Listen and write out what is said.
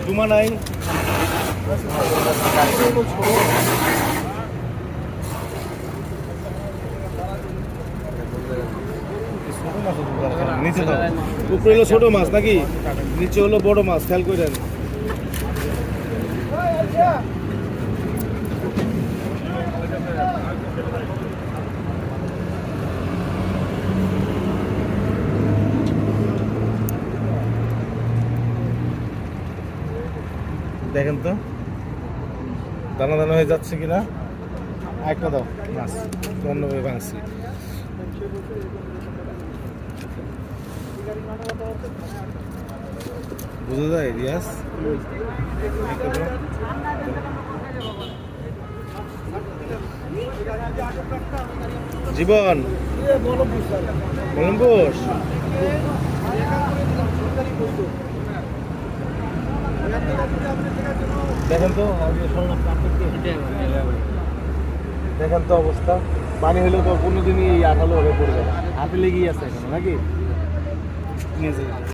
জুমা নাই নিচে দাও উপরে হলো ছোট মাছ নাকি নিচে হলো বড় মাছ খেয়াল করেন দেখেন তো দানা দানা হয়ে যাচ্ছে কিনা একটা দাও মাছ অন্যভাবে ভাঙছি বুঝা যায় রিয়াজ জীবন কলম্বোস দেখেন তো দেখেন তো অবস্থা পানি হলেও তো কোনোদিনই আঠালো হয়ে পড়বে হাতে লেগেই আছে এখন নাকি